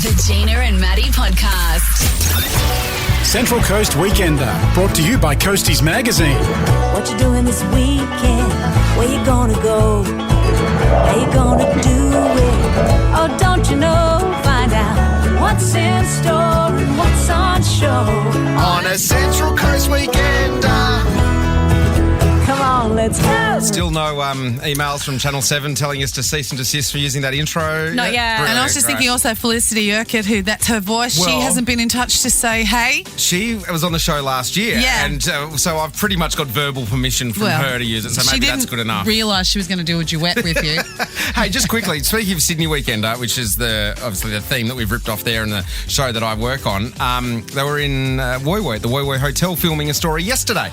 The Gina and Maddie Podcast. Central Coast Weekender, brought to you by Coasties Magazine. What you doing this weekend? Where you gonna go? How you gonna do it? Oh, don't you know? Find out what's in store and what's on show. On a Central Coast Weekender. Come on, let's go. Still no emails from Channel 7 telling us to cease and desist for using that intro. Not yet. Brilliant, And I was just thinking also Felicity Urquhart, who that's her voice. Well, she hasn't been in touch to say, hey. She was on the show last year. Yeah. And so I've pretty much got verbal permission from her to use it. So maybe that's good enough. She didn't realise she was going to do a duet with you. Hey, just quickly, speaking of Sydney Weekender, which is obviously the theme that we've ripped off there in the show that I work on, they were in Woy Woy, the Woy Woy Hotel, filming a story yesterday.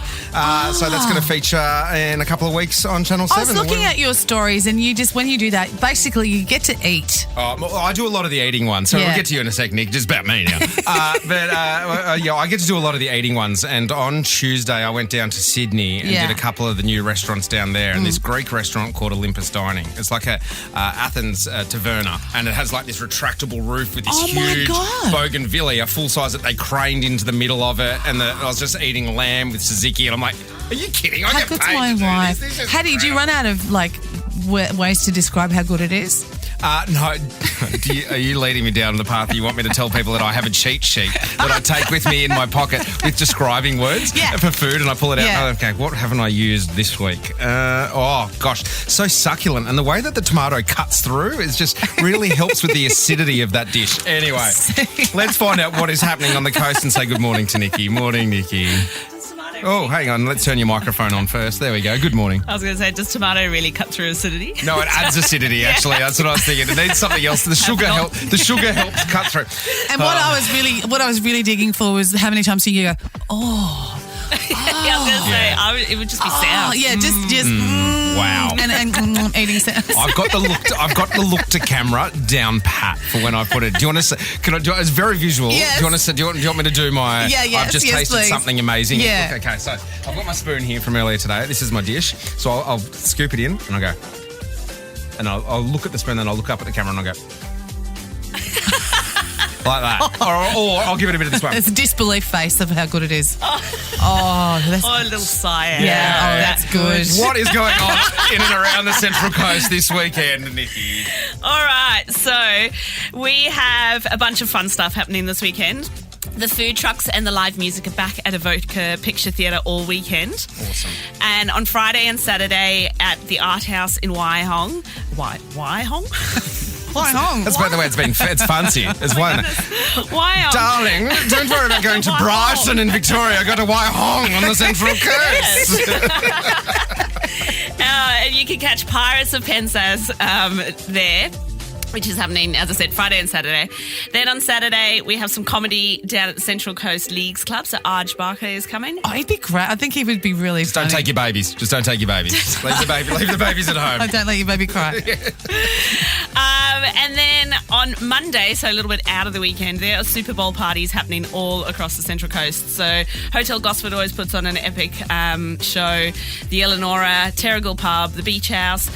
So that's going to feature in a couple of weeks on Channel 7. I was looking at your stories and you just, when you do that, basically you get to eat. Well, I do a lot of the eating ones, so we'll get to you in a sec, Nick. Just about me now. I get to do a lot of the eating ones. And on Tuesday, I went down to Sydney and did a couple of the new restaurants down there. And this Greek restaurant called Olympus Dining. It's like a Athens taverna, and it has like this retractable roof with this huge bougainvillea, full size that they craned into the middle of it. And I was just eating lamb with tzatziki, and I'm like, are you kidding? I How get good's paid my to do wife? this. This is Hattie, do you run out of ways to describe how good it is? No. Are you leading me down the path that you want me to tell people that I have a cheat sheet that I take with me in my pocket with describing words for food, and I pull it out? Yeah. Oh, okay, what haven't I used this week? Oh, gosh, so succulent. And the way that the tomato cuts through is just really helps with the acidity of that dish. Anyway, let's find out what is happening on the coast and say good morning to Nikki. Morning, Nikki. Oh, hang on. Let's turn your microphone on first. There we go. Good morning. I was going to say, does tomato really cut through acidity? No, it adds acidity, actually. That's what I was thinking. It needs something else. The sugar helps cut through. And what I was really digging for was how many times you go, oh. I was going to say, it would just be sound. Yeah, just wow. And eating sounds. I've got the look to camera down pat for when I put it. Do you want to say? Can I do it? It's very visual. Yes. Do you want to say? Do you want me to do my? Yes, I've just tasted please. something amazing. Yeah. Look, okay, so I've got my spoon here from earlier today. This is my dish. So I'll scoop it in and I go, and I'll look at the spoon, then I'll look up at the camera and I'll go. Like that. Or I'll give it a bit of this one. It's a disbelief face of how good it is. That's a little sigh. Yeah, that's good. What is going on in and around the Central Coast this weekend, Nikki? All right, so we have a bunch of fun stuff happening this weekend. The food trucks and the live music are back at Evoca Picture Theatre all weekend. Awesome. And on Friday and Saturday at the Art House in Waihong. Waihong? That's by the way, it's fancy. It's one. Waihong. Darling, don't worry about going to Brighton in Victoria. Go to Waihong on the Central Coast. And you can catch Pirates of Penzance there, which is happening, as I said, Friday and Saturday. Then on Saturday, we have some comedy down at the Central Coast Leagues Club. So Arj Barker is coming. Oh, he'd be great. I think he would be really funny. Don't take your babies. Just don't take your babies. Leave the babies at home. Oh, don't let your baby cry. And then on Monday, so a little bit out of the weekend, there are Super Bowl parties happening all across the Central Coast. So Hotel Gosford always puts on an epic show. The Eleonora, Terrigal Pub, the Beach House.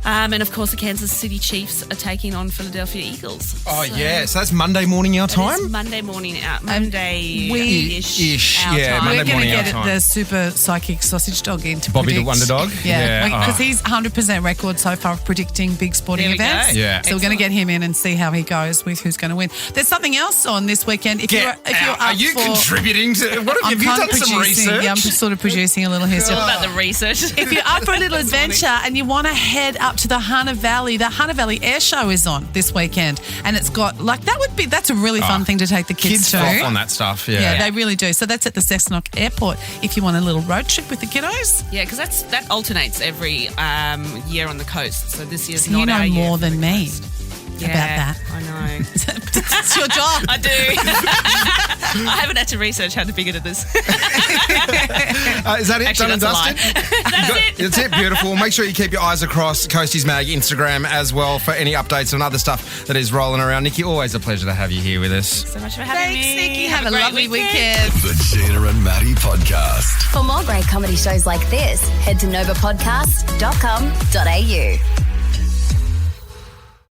And of course, the Kansas City Chiefs are taking on Philadelphia Eagles. Oh, yeah. So that's Monday morning our time? Monday morning out. Monday-ish. Ish, our yeah, time. Monday We're going to morning our get time. the super psychic sausage dog in to Bobby the predict. Wonder Dog? Yeah, Yeah. because he's 100% record so far of predicting big sporting There we go. events. Yeah. So we're going to get him in and see how he goes with who's going to win. There's something else on this weekend. If you're up Are you for, contributing to... What have you done some research? Yeah, I'm just sort of producing a little history. All about the research. If you're up for a little adventure and you want to head up to the Hunter Valley, the Hunter Valley Air Show is on this weekend, and it's got that's a really fun thing to take the kids to. Kids off on that stuff, yeah. Yeah, they really do. So that's at the Cessnock Airport if you want a little road trip with the kiddos. Yeah, because that alternates every year on the coast. So this year's So not you know our year more for the than me coast. about that. I know. It's your job. I do. I haven't had to research how big it is. Is that it? Actually, Done and that's a lie. dusted? That's it. That's it. Beautiful. Make sure you keep your eyes across Coasties Mag Instagram as well for any updates on other stuff that is rolling around. Nikki, always a pleasure to have you here with us. So much for having Thanks, me. Nikki. Have a great lovely weekend. The Gina and Maddie Podcast. For more great comedy shows like this, head to novapodcast.com.au.